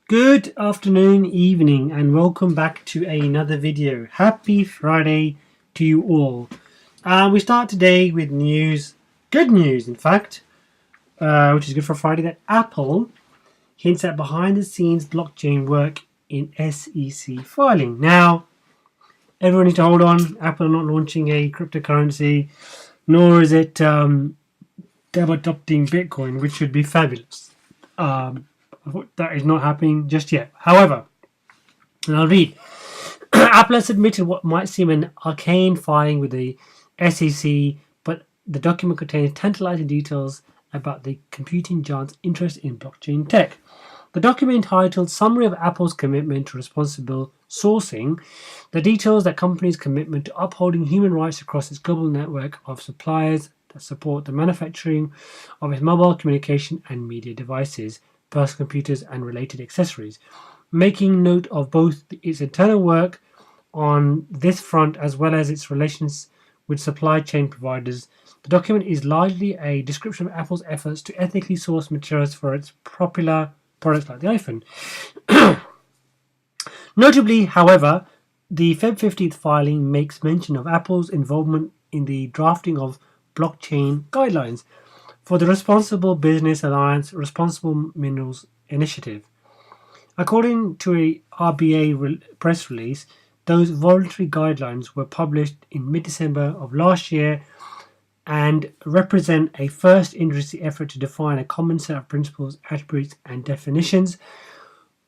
Good afternoon, evening, and welcome back to another video. Happy Friday to you all. We start today with news, good news in fact, which is good for Friday, that Apple hints at behind the scenes blockchain work in SEC filing. Now, everyone needs to hold on. Apple are not launching a cryptocurrency, nor is it they're adopting Bitcoin, which should be fabulous. That is not happening just yet. However, and I'll read. Apple has submitted what might seem an arcane filing with the SEC, but the document contains tantalizing details about the computing giant's interest in blockchain tech. The document, titled Summary of Apple's Commitment to Responsible Sourcing, the details that company's commitment to upholding human rights across its global network of suppliers that support the manufacturing of its mobile communication and media devices, personal computers, and related accessories, making note of both its internal work on this front as well as its relations with supply chain providers. The document is largely a description of Apple's efforts to ethically source materials for its popular products like the iPhone. Notably, however, the Feb 15th filing makes mention of Apple's involvement in the drafting of blockchain guidelines for the Responsible Business Alliance Responsible Minerals Initiative. According to a RBA press release, those voluntary guidelines were published in mid-December of last year and represent a first industry effort to define a common set of principles, attributes, and definitions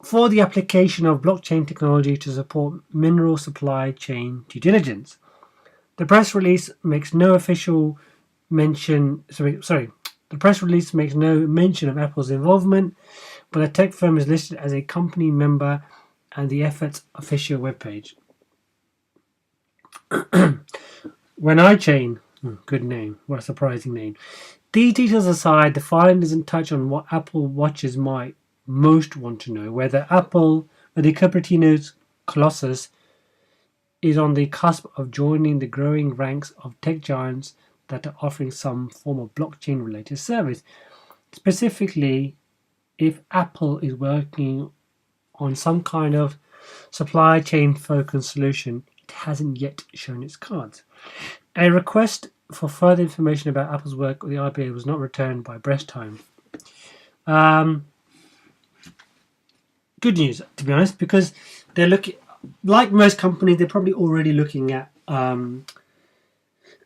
for the application of blockchain technology to support mineral supply chain due diligence. The press release makes no mention of Apple's involvement, but the tech firm is listed as a company member and the effort's official webpage. WhenIChain, good name, what a surprising name. These details aside, the filing doesn't touch on what Apple watchers might most want to know: whether Cupertino's Colossus is on the cusp of joining the growing ranks of tech giants that are offering some form of blockchain-related service. Specifically, if Apple is working on some kind of supply chain-focused solution, it hasn't yet shown its cards. A request for further information about Apple's work with the RBA was not returned by Breast Time. Good news, to be honest, because they're looking, like most companies, they're probably already looking at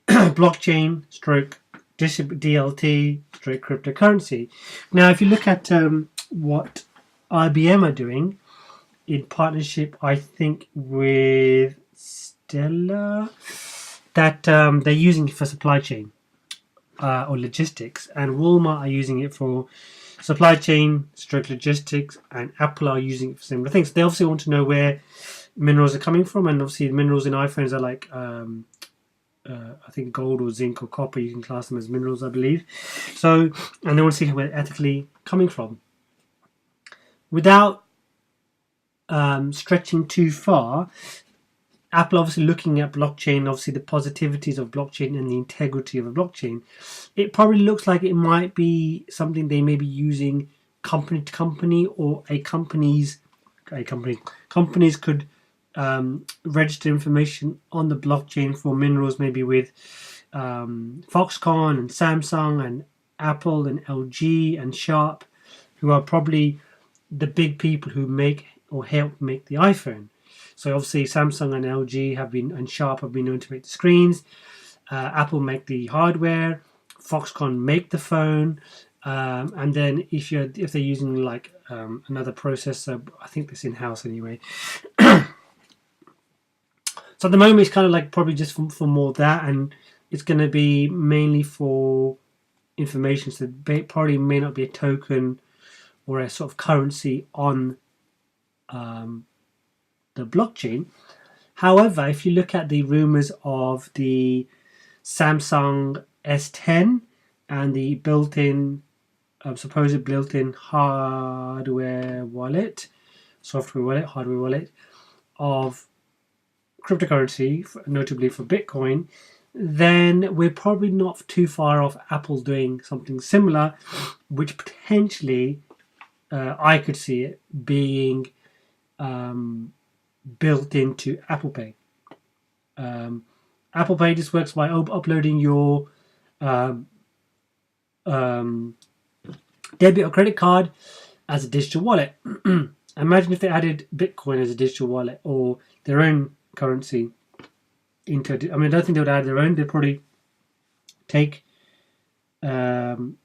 blockchain stroke DLT stroke cryptocurrency. Now, if you look at what IBM are doing in partnership, I think, with Stellar, that they're using it for supply chain or logistics, and Walmart are using it for supply chain stroke logistics, and Apple are using it for similar things. They obviously want to know where minerals are coming from, and obviously the minerals in iPhones are like I think gold or zinc or copper. You can class them as minerals, I believe. So, and they want to see where they're ethically coming from. Without stretching too far, Apple obviously looking at blockchain, obviously the positivities of blockchain and the integrity of a blockchain. It probably looks like it might be something they may be using company to company, or companies could register information on the blockchain for minerals, maybe with Foxconn and Samsung and Apple and LG and Sharp, who are probably the big people who make or help make the iPhone. So obviously Samsung and LG and Sharp have been known to make the screens. Apple make the hardware. Foxconn make the phone. And then if they're using like another processor, I think that's in-house anyway. So at the moment it's kind of like probably just for more that, and it's going to be mainly for information. So it probably may not be a token or a sort of currency on the blockchain. However, if you look at the rumors of the Samsung S10 and the supposed built-in hardware wallet of cryptocurrency, notably for Bitcoin, then we're probably not too far off Apple doing something similar, which potentially I could see it being built into Apple Pay. Apple Pay just works by uploading your um, um, debit or credit card as a digital wallet. Imagine if they added Bitcoin as a digital wallet or their own currency into. I mean, I don't think they would add their own. They'd probably take. They'll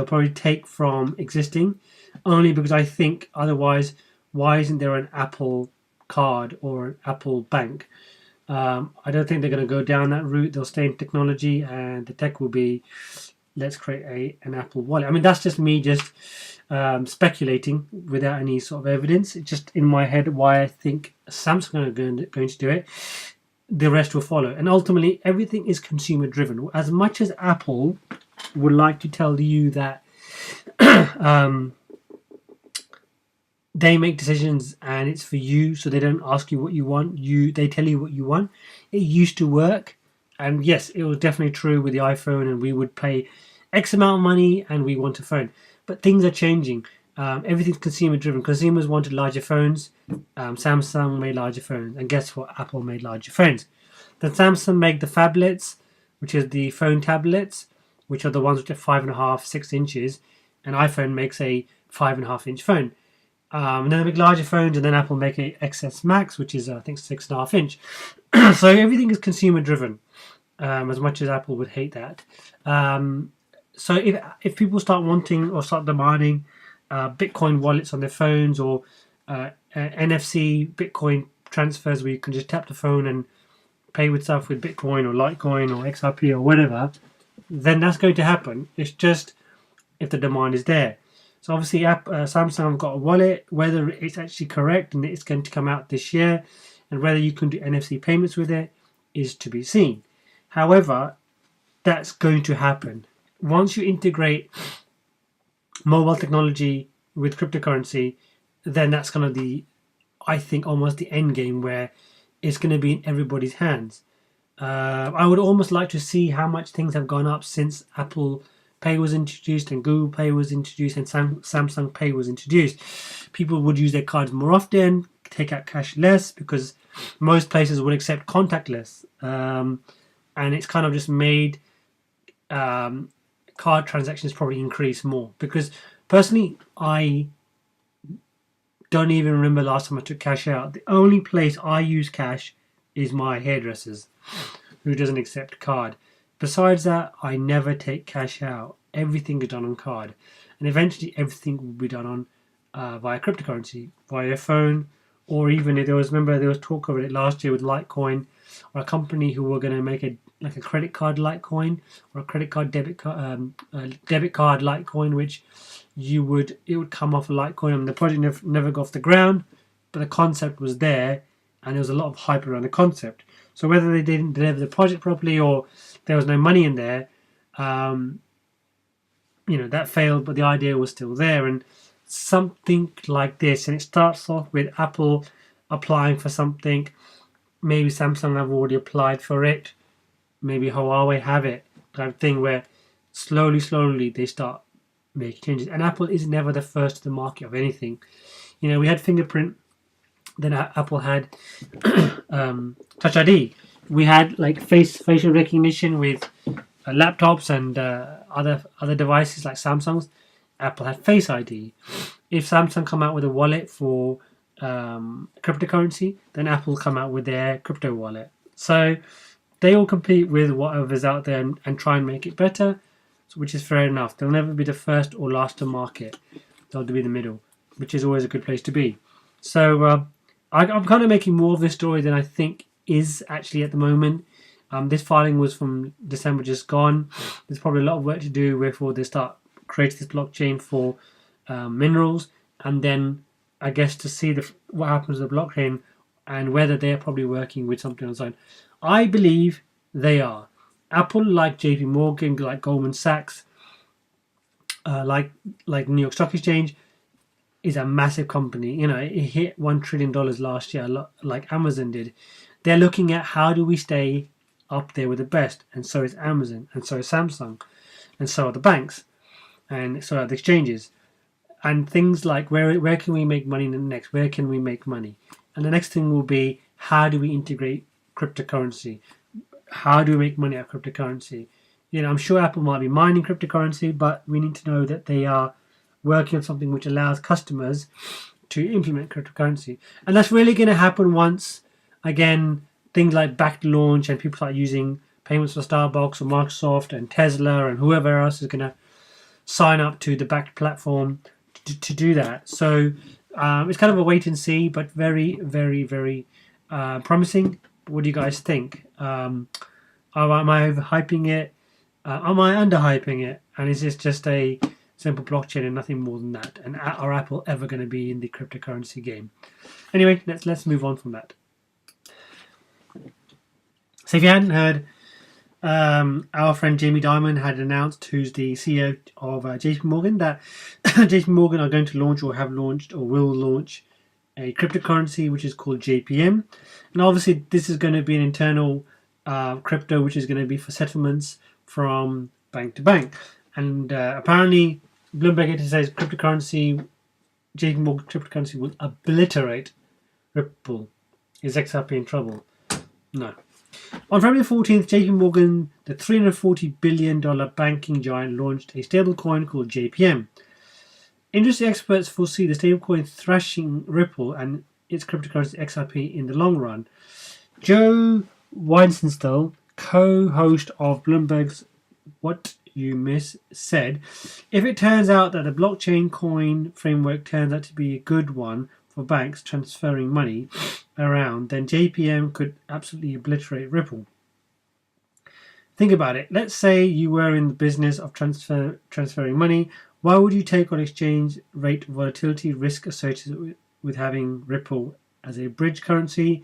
probably take from existing, only because I think otherwise, why isn't there an Apple card or an Apple Bank? I don't think they're going to go down that route. They'll stay in technology, and the tech will be, let's create an Apple wallet. I mean, that's just me speculating without any sort of evidence. It's just in my head why I think Samsung are going to do it. The rest will follow. And ultimately, everything is consumer driven. As much as Apple would like to tell you that they make decisions and it's for you, so they don't ask you what you want. They tell you what you want. It used to work, and yes, it was definitely true with the iPhone, and we would pay X amount of money and we want a phone. But things are changing. Everything's consumer driven. Consumers wanted larger phones. Samsung made larger phones, and guess what? Apple made larger phones. Then Samsung made the phablets, which is the phone tablets, which are the ones which are 5.5, 6 inches, and iPhone makes a 5.5-inch phone. And then they make larger phones, and then Apple make a XS Max, which is I think 6.5 inch. So everything is consumer driven, as much as Apple would hate that. So if people start wanting or start demanding Bitcoin wallets on their phones, or NFC Bitcoin transfers where you can just tap the phone and pay with stuff with Bitcoin or Litecoin or XRP or whatever, then that's going to happen. It's just if the demand is there. So obviously Samsung have got a wallet. Whether it's actually correct and it's going to come out this year, and whether you can do NFC payments with it, is to be seen. However, that's going to happen. Once you integrate mobile technology with cryptocurrency, then that's going to be, I think, almost the end game, where it's going to be in everybody's hands. I would almost like to see how much things have gone up since Apple Pay was introduced and Google Pay was introduced and Samsung Pay was introduced. People would use their cards more often, take out cash less, because most places would accept contactless. And it's kind of just made card transactions probably increase more. Because personally, I don't even remember last time I took cash out. The only place I use cash is my hairdresser's, who doesn't accept card. Besides that, I never take cash out. Everything is done on card. And eventually everything will be done on via cryptocurrency, via phone, or even if there was talk of it last year with Litecoin, or a company who were going to make a credit card Litecoin, or a credit card debit card Litecoin, which it would come off a Litecoin. I mean, the project never got off the ground, but the concept was there, and there was a lot of hype around the concept. So whether they didn't deliver the project properly or there was no money in there, that failed, but the idea was still there. And something like this, and it starts off with Apple applying for something. Maybe Samsung have already applied for it. Maybe Huawei have it, type of thing, where slowly they start making changes. And Apple is never the first to the market of anything. We had fingerprint, then Apple had Touch ID. We had facial recognition with laptops and other devices like Samsung's. Apple had Face ID. If Samsung come out with a wallet for cryptocurrency, then Apple will come out with their crypto wallet. So they all compete with whatever's out there and try and make it better, which is fair enough. They'll never be the first or last to market. They'll be in the middle, which is always a good place to be. So I'm kind of making more of this story than I think is actually at the moment. This filing was from December just gone. There's probably a lot of work to do before they start creating this blockchain for minerals, and then I guess to see what happens to the blockchain and whether they're probably working with something on the side. I believe they are. Apple, like JP Morgan, like Goldman Sachs, like New York Stock Exchange, is a massive company. It hit $1 trillion last year, like Amazon did. They're looking at how do we stay up there with the best, and so is Amazon, and so is Samsung, and so are the banks, and so are the exchanges. and things like where can we make money next? Where can we make money? And the next thing will be, how do we integrate cryptocurrency? How do we make money out of cryptocurrency? I'm sure Apple might be mining cryptocurrency, but we need to know that they are working on something which allows customers to implement cryptocurrency. And that's really going to happen once, again, things like backed launch and people start using payments for Starbucks or Microsoft and Tesla and whoever else is going to sign up to the backed platform to do that. So it's kind of a wait and see, but very, very, very promising. What do you guys think? Am I overhyping it? Am I underhyping it? And is this just a simple blockchain and nothing more than that? And are Apple ever going to be in the cryptocurrency game? Anyway, let's move on from that. So if you hadn't heard, our friend Jamie Dimon had announced, who's the CEO of JP Morgan, that JP Morgan are going to launch or have launched or will launch a cryptocurrency which is called JPM. And obviously this is going to be an internal crypto which is going to be for settlements from bank to bank. And apparently Bloomberg says JP Morgan cryptocurrency will obliterate Ripple. Is XRP in trouble? No. On February 14th, JP Morgan, the $340 billion banking giant, launched a stablecoin called JPM. Industry experts foresee the stablecoin thrashing Ripple and its cryptocurrency XRP in the long run. Joe Weisenthal, co-host of Bloomberg's What You Miss, said, if it turns out that the blockchain coin framework turns out to be a good one for banks transferring money around, then JPM could absolutely obliterate Ripple. Think about it. Let's say you were in the business of transferring money. Why would you take on exchange rate volatility risk associated with having Ripple as a bridge currency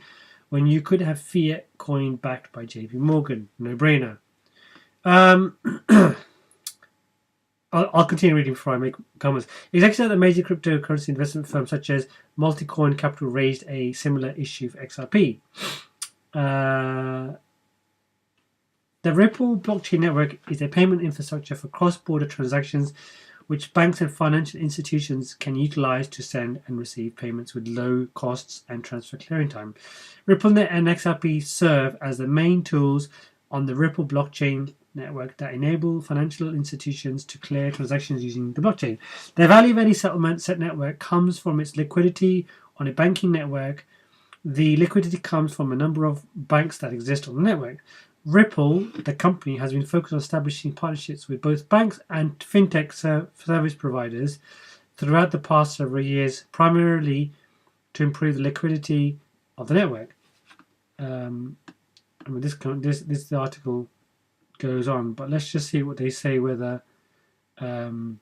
when you could have fiat coin backed by JP Morgan? No brainer. I'll continue reading before I make comments. Executives at the major cryptocurrency investment firms such as Multicoin Capital raised a similar issue for XRP. The Ripple blockchain network is a payment infrastructure for cross-border transactions which banks and financial institutions can utilize to send and receive payments with low costs and transfer clearing time. RippleNet and XRP serve as the main tools on the Ripple blockchain network that enable financial institutions to clear transactions using the blockchain. The value of any settlement set network comes from its liquidity on a banking network. The liquidity comes from a number of banks that exist on the network. Ripple, the company, has been focused on establishing partnerships with both banks and fintech service providers throughout the past several years, primarily to improve the liquidity of the network. This article goes on, but let's just see what they say. Whether is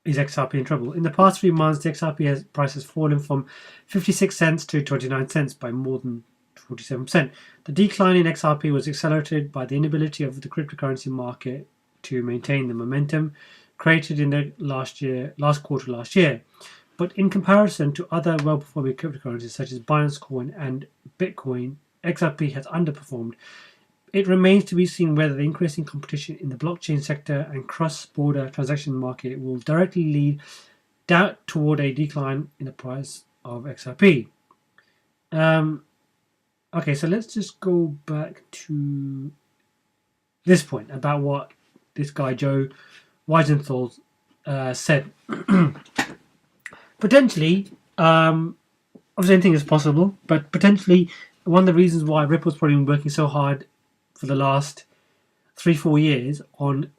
XRP in trouble? In the past 3 months, the XRP price has fallen from 56 cents to 29 cents by more than 47%. The decline in XRP was accelerated by the inability of the cryptocurrency market to maintain the momentum created in the last quarter last year. But in comparison to other well-performing cryptocurrencies such as Binance Coin and Bitcoin, XRP has underperformed. It remains to be seen whether the increasing competition in the blockchain sector and cross-border transaction market will directly lead toward a decline in the price of XRP. Okay, so let's just go back to this point about what this guy Joe Weisenthal said. Potentially, obviously anything is possible, but potentially one of the reasons why Ripple's probably been working so hard for the last 3-4 years on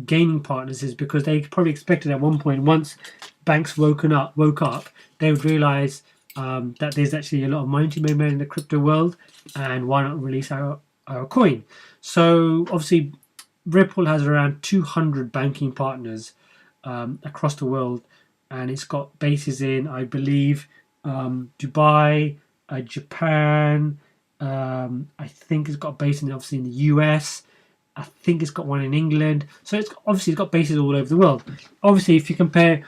gaining partners is because they probably expected at one point, once banks woke up, they would realize that there's actually a lot of money to be made in the crypto world, and why not release our coin? So obviously Ripple has around 200 banking partners across the world, and it's got bases in, I believe, Dubai, Japan. I think it's got a base obviously in the US. I think it's got one in England. So it's got bases all over the world. Obviously, if you compare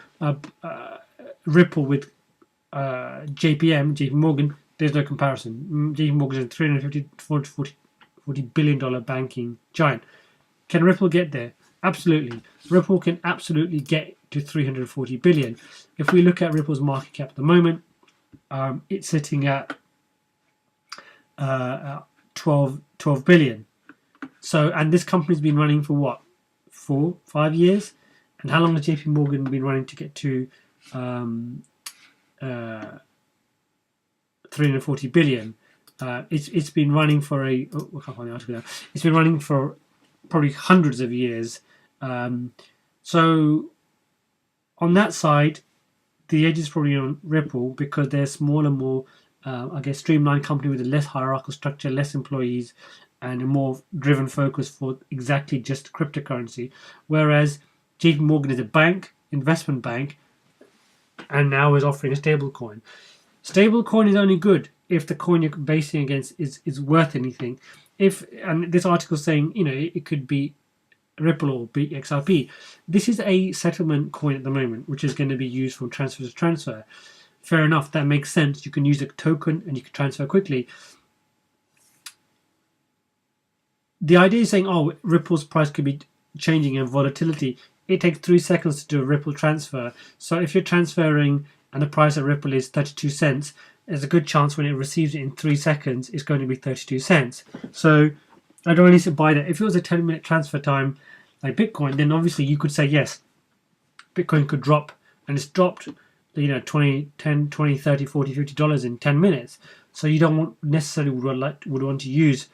Ripple with JP Morgan, there's no comparison. JP Morgan is a $340 billion banking giant. Can Ripple get there? Absolutely. Ripple can absolutely get to 340 billion. If we look at Ripple's market cap at the moment, it's sitting at 12 billion. So, and this company's been running for what, 4-5 years? And how long has JP Morgan been running to get to 340 billion? It's been running for I can't find the article now. It's been running for probably hundreds of years. So on that side, the edge is probably on Ripple because they're smaller, more streamlined company with a less hierarchical structure, less employees, and a more driven focus for exactly just cryptocurrency. Whereas JP Morgan is a bank, investment bank, and now is offering a stable coin. Stable coin is only good if the coin you're basing against is worth anything. And this article is saying, it could be Ripple or be XRP. This is a settlement coin at the moment, which is going to be used from transfer to transfer. Fair enough, that makes sense. You can use a token and you can transfer quickly. The idea is saying, Ripple's price could be changing and volatility. It takes 3 seconds to do a Ripple transfer. So if you're transferring and the price at Ripple is 32 cents, there's a good chance when it receives it in 3 seconds, it's going to be 32 cents. So I don't need to buy that. If it was a 10-minute transfer time like Bitcoin, then obviously you could say, yes, Bitcoin could drop, and it's dropped, 10, 20, 30, 40, $50 in 10 minutes. So you don't necessarily would want to use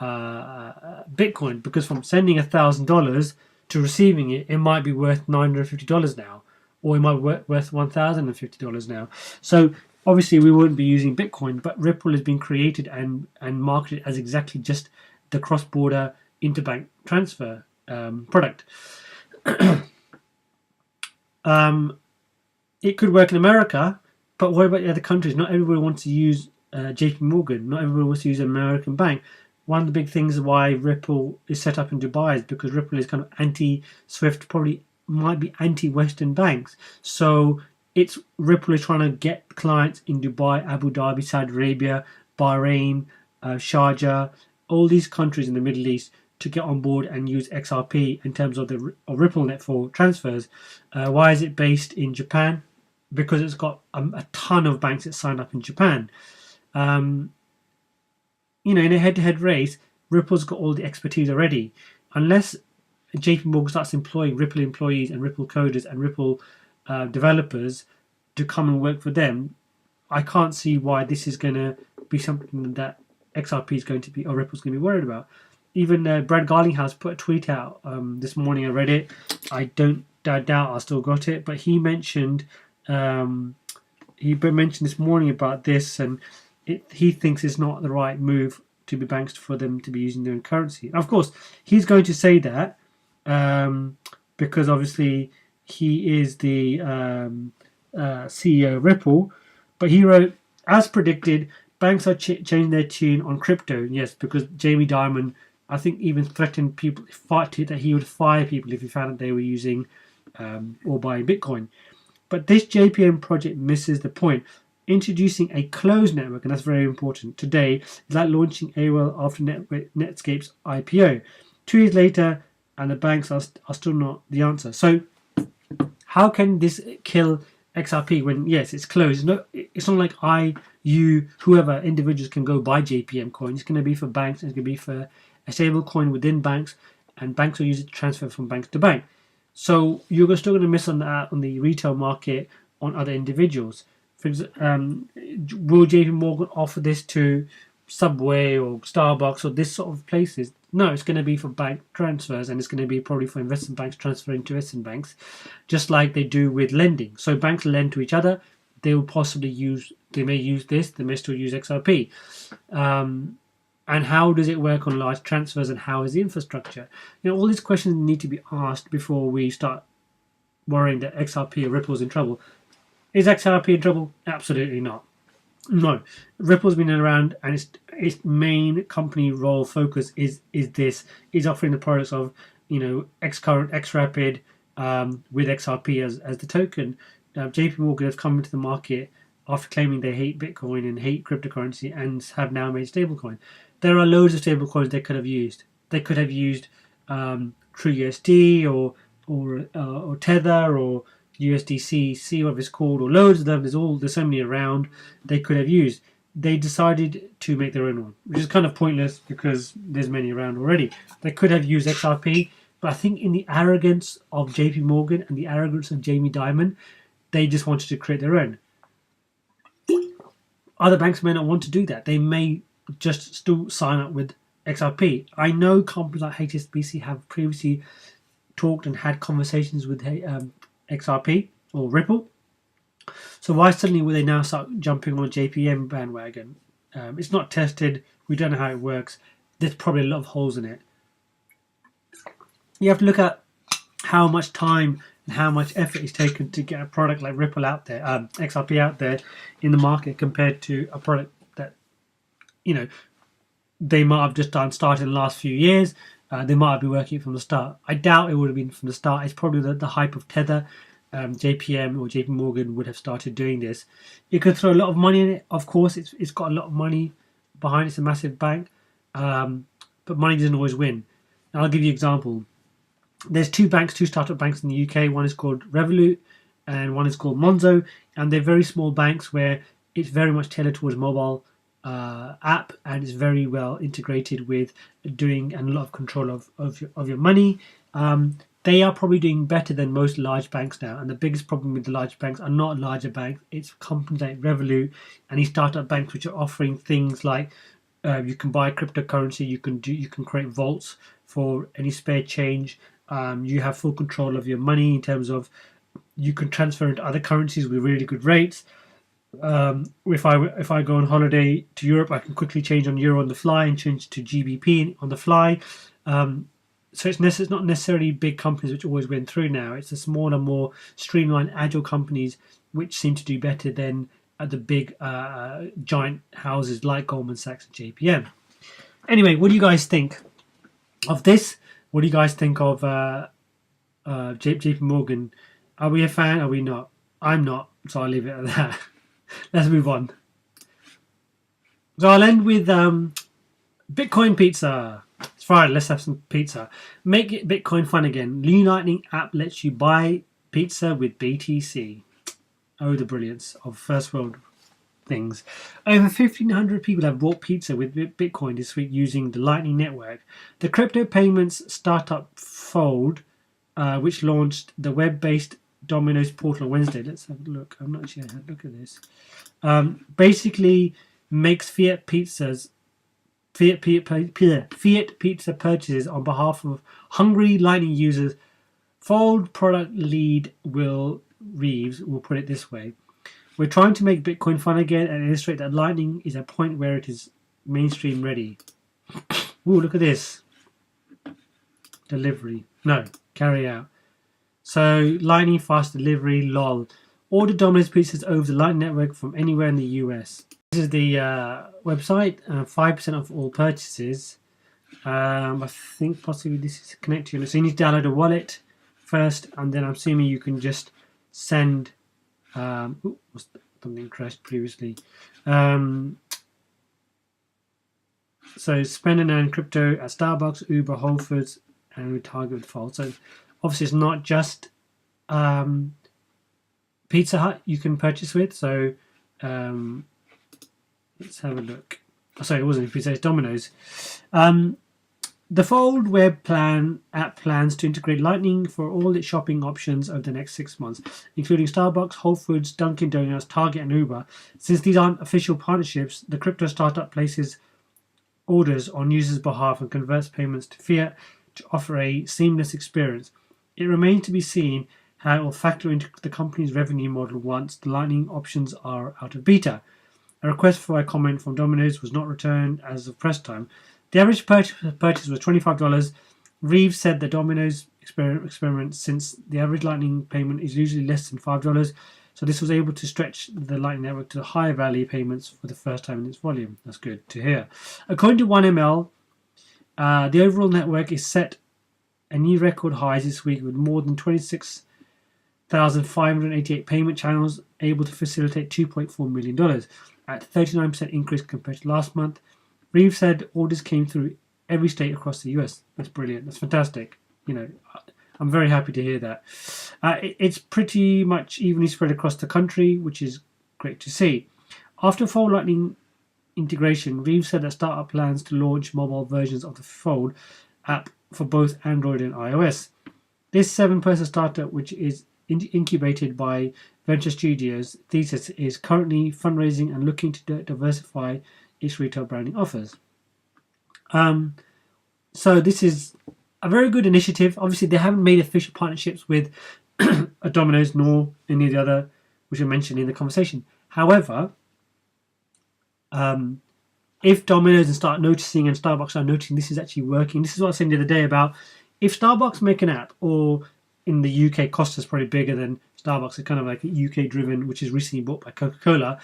Bitcoin, because from sending $1,000 to receiving it, it might be worth $950 now, or it might be worth $1,050 now. So obviously we wouldn't be using Bitcoin, but Ripple has been created and marketed as exactly just the cross-border interbank transfer product. It could work in America, but what about the other countries? Not everybody wants to use JP Morgan. Not everybody wants to use an American bank. One of the big things why Ripple is set up in Dubai is because Ripple is kind of anti-SWIFT, probably might be anti-Western banks. So Ripple is trying to get clients in Dubai, Abu Dhabi, Saudi Arabia, Bahrain, Sharjah, all these countries in the Middle East to get on board and use XRP in terms of the RippleNet for transfers. Why is it based in Japan? Because it's got a ton of banks that signed up in Japan. In a head-to-head race, Ripple's got all the expertise already. Unless JP Morgan starts employing Ripple employees and Ripple coders and Ripple developers to come and work for them, I can't see why this is going to be something that XRP is going to be, or Ripple's going to be worried about. Even Brad Garlinghouse put a tweet out this morning. I read it. I doubt I still got it, but he mentioned this morning about this, and he thinks it's not the right move to be banks for them to be using their own currency. And of course, he's going to say that because obviously he is the CEO of Ripple. But he wrote, as predicted, banks are changing their tune on crypto. Yes, because Jamie Dimon, I think, even threatened people that he would fire people if he found that they were using or buying Bitcoin. But this JPM project misses the point. Introducing a closed network, and that's very important today, is like launching AOL after Netscape's IPO. 2 years later, and the banks are still not the answer. So how can this kill XRP when, yes, it's closed? It's not like you, whoever, individuals can go buy JPM coin. It's going to be for banks, and it's going to be for a stable coin within banks, and banks will use it to transfer from bank to bank. So you're still going to miss on that on the retail market on other individuals. Will JP Morgan offer this to Subway or Starbucks or this sort of places? No, it's going to be for bank transfers, and it's going to be probably for investment banks transferring to investment banks, just like they do with lending. So banks lend to each other. They may use this, they may still use XRP. And how does it work on large transfers, and how is the infrastructure? All these questions need to be asked before we start worrying that XRP or Ripple's in trouble. Is XRP in trouble? Absolutely not. No. Ripple's been around, and its main company role focus is offering the products of Xcurrent, Xrapid with XRP as the token. JP Morgan has come into the market after claiming they hate Bitcoin and hate cryptocurrency, and have now made stablecoin. There are loads of stablecoins they could have used. They could have used TrueUSD or Tether or USDC, whatever it's called, or loads of them. There's so many around they could have used. They decided to make their own one, which is kind of pointless because there's many around already. They could have used XRP, but I think in the arrogance of JP Morgan and the arrogance of Jamie Dimon, they just wanted to create their own. Other banks may not want to do that. They may just still sign up with XRP. I know companies like HSBC have previously talked and had conversations with XRP or Ripple. So why suddenly will they now start jumping on JPM bandwagon? It's not tested. We don't know how it works. There's probably a lot of holes in it. You have to look at how much time and how much effort is taken to get a product like Ripple out there, XRP out there in the market compared to a product that, they might have just started in the last few years. They might have been working from the start. I doubt it would have been from the start. It's probably the hype of Tether. JPM or JP Morgan would have started doing this. You could throw a lot of money in it. Of course, it's got a lot of money behind it. It's a massive bank. But money doesn't always win. And I'll give you an example. There's two startup banks in the UK. One is called Revolut and one is called Monzo. And they're very small banks where it's very much tailored towards mobile app, and it's very well integrated with doing and a lot of control of your money. They are probably doing better than most large banks now. And the biggest problem with the large banks are not larger banks. It's companies like Revolut and these startup banks which are offering things like you can buy cryptocurrency, you can create vaults for any spare change. You have full control of your money in terms of you can transfer into other currencies with really good rates. If I go on holiday to Europe, I can quickly change on euro on the fly and change to GBP on the fly. So it's not necessarily big companies which always win through now. It's the smaller, more streamlined, agile companies which seem to do better than the big giant houses like Goldman Sachs and JPM. Anyway, what do you guys think of this? What do you guys think of JP Morgan? Are we a fan? Are we not? I'm not, so I'll leave it at that. Let's move on. So I'll end with Bitcoin pizza. It's Friday, let's have some pizza. Make it Bitcoin fun again. Lightning app lets you buy pizza with BTC. Oh, the brilliance of first world things. Over 1,500 people have bought pizza with Bitcoin this week using the Lightning Network. The crypto payments startup Fold, which launched the web-based Domino's portal on Wednesday. Let's have a look. I'm not sure how to look at this. Basically makes Fiat pizza purchases on behalf of hungry Lightning users. Fold product lead Will Reeves will put it this way: "We're trying to make Bitcoin fun again and illustrate that Lightning is at a point where it is mainstream ready." Ooh, look at this. Delivery. No, carry out. So, Lightning fast delivery, lol. Order Domino's pizzas over the Lightning Network from anywhere in the US. This is the website. 5% of all purchases. I think possibly this is connected to. So you need to download a wallet first, and then I'm assuming you can just send. Something crashed previously. So spend and earn crypto at Starbucks, Uber, Whole Foods, and with Target default. So obviously it's not just Pizza Hut you can purchase with. So let's have a look. Oh, sorry, it wasn't Pizza Hut, it's Domino's. The Fold web app plans to integrate Lightning for all its shopping options over the next 6 months, including Starbucks, Whole Foods, Dunkin' Donuts, Target, and Uber. Since these aren't official partnerships, the crypto startup places orders on users' behalf and converts payments to fiat to offer a seamless experience. It remains to be seen how it will factor into the company's revenue model once the Lightning options are out of beta. A request for a comment from Domino's was not returned as of press time. The average purchase was $25. Reeves said the Domino's experiment, since the average Lightning payment is usually less than $5, so this was able to stretch the Lightning Network to higher value payments for the first time in its volume. That's good to hear. According to 1ML, the overall network is set a new record highs this week with more than 26,588 payment channels able to facilitate $2.4 million, at 39% increase compared to last month. Reeves said orders came through every state across the US. That's brilliant. That's fantastic. I'm very happy to hear that. It's pretty much evenly spread across the country, which is great to see. After Fold Lightning integration, Reeve said that startup plans to launch mobile versions of the Fold app for both Android and iOS. This 7-person startup, which is incubated by Venture Studios Thesis, is currently fundraising and looking to diversify its retail branding offers. So this is a very good initiative. Obviously, they haven't made official partnerships with a Domino's nor any of the other, which I mentioned in the conversation. However, if Domino's and start noticing and Starbucks are noticing this is actually working, this is what I was saying the other day about if Starbucks make an app, or in the UK, Costa's probably bigger than Starbucks, it's kind of like a UK driven, which is recently bought by Coca-Cola,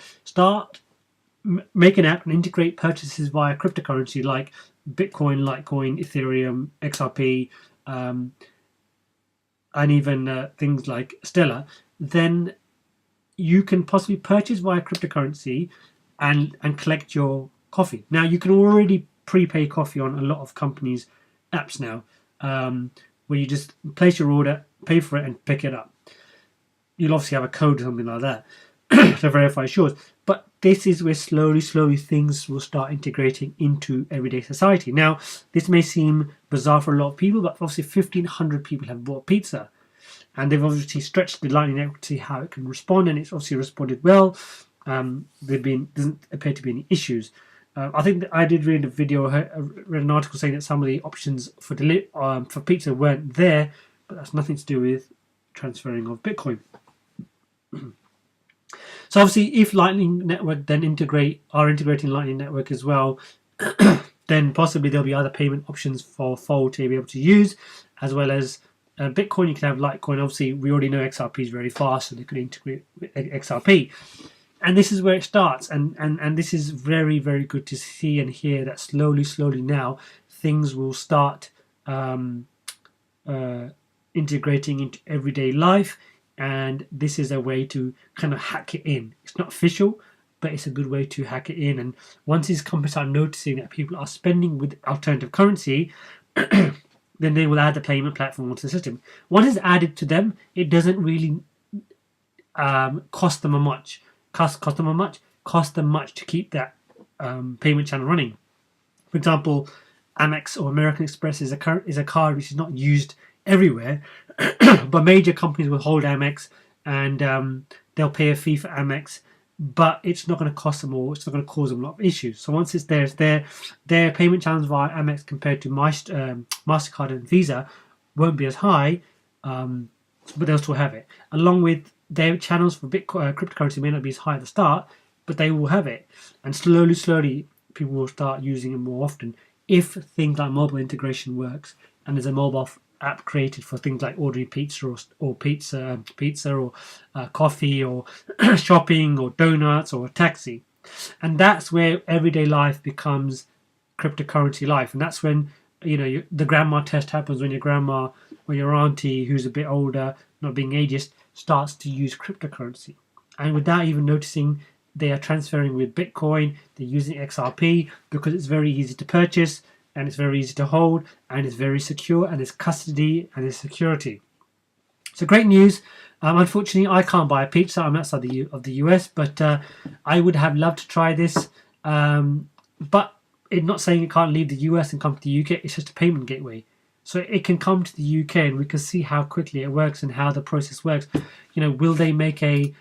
make an app and integrate purchases via cryptocurrency like Bitcoin, Litecoin, Ethereum, XRP, and even things like Stellar, then you can possibly purchase via cryptocurrency and collect your coffee. Now, you can already prepay coffee on a lot of companies' apps now, where you just place your order, pay for it, and pick it up. You'll obviously have a code or something like that to verify yours. But this is where slowly things will start integrating into everyday society. Now, this may seem bizarre for a lot of people, but obviously 1,500 people have bought pizza. And they've obviously stretched the Lightning Network to see how it can respond, and it's obviously responded well. Doesn't appear to be any issues. I think that I did read a video, read an article saying that some of the options for pizza weren't there, but that's nothing to do with transferring of Bitcoin. So obviously, if Lightning Network then integrating Lightning Network as well, then possibly there'll be other payment options for Fold to be able to use, as well as Bitcoin. You can have Litecoin. Obviously, we already know XRP is very fast, so they could integrate with XRP. And this is where it starts, and this is very, very good to see and hear that slowly now things will start integrating into everyday life, and this is a way to kind of hack it in. It's not official, but it's a good way to hack it in. And once these companies are noticing that people are spending with alternative currency, then they will add the payment platform onto the system. Once it's added to them, it doesn't really cost them much to keep that payment channel running. For example, Amex or American Express is a card which is not used everywhere, but major companies will hold Amex, and they'll pay a fee for Amex, but it's not going to cost them, or it's not going to cause them a lot of issues. So once it's there, their payment channels via Amex compared to MasterCard and Visa won't be as high, but they'll still have it. Along with their channels for Bitcoin, cryptocurrency may not be as high at the start, but they will have it. And slowly, people will start using it more often if things like mobile integration works, and there's a mobile app created for things like ordering pizza or coffee or shopping or donuts or a taxi. And that's where everyday life becomes cryptocurrency life. And that's when the grandma test happens, when your grandma or your auntie who's a bit older, not being ageist, starts to use cryptocurrency. And without even noticing, they are transferring with Bitcoin, they're using XRP because it's very easy to purchase, and it's very easy to hold, and it's very secure, and it's custody and it's security. So great news. Unfortunately, I can't buy a pizza. I'm outside of the US, but I would have loved to try this. But it's not saying it can't leave the US and come to the UK. It's just a payment gateway. So it can come to the UK, and we can see how quickly it works and how the process works. Will they make they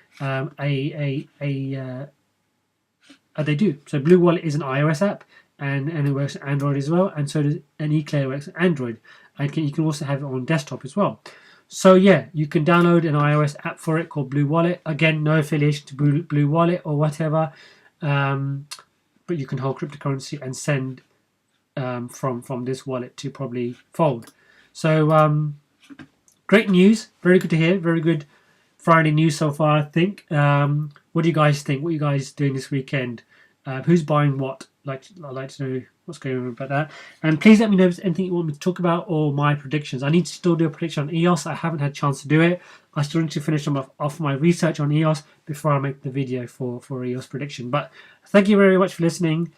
do. So Blue Wallet is an iOS app, and it works on Android as well, and so does an eClair works on Android. And you can also have it on desktop as well. So yeah, you can download an iOS app for it called Blue Wallet. Again, no affiliation to Blue Wallet or whatever, but you can hold cryptocurrency and send from this wallet to probably Fold. So great news, very good to hear, very good Friday news so far, I think. What do you guys think? What are you guys doing this weekend? Who's buying what? I'd like to know what's going on about that. And please let me know if there's anything you want me to talk about or my predictions. I need to still do a prediction on EOS. I haven't had a chance to do it. I still need to finish off my research on EOS before I make the video for EOS prediction. But thank you very much for listening.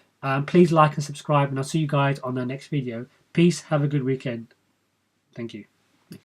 Please like and subscribe, and I'll see you guys on the next video. Peace. Have a good weekend. Thank you.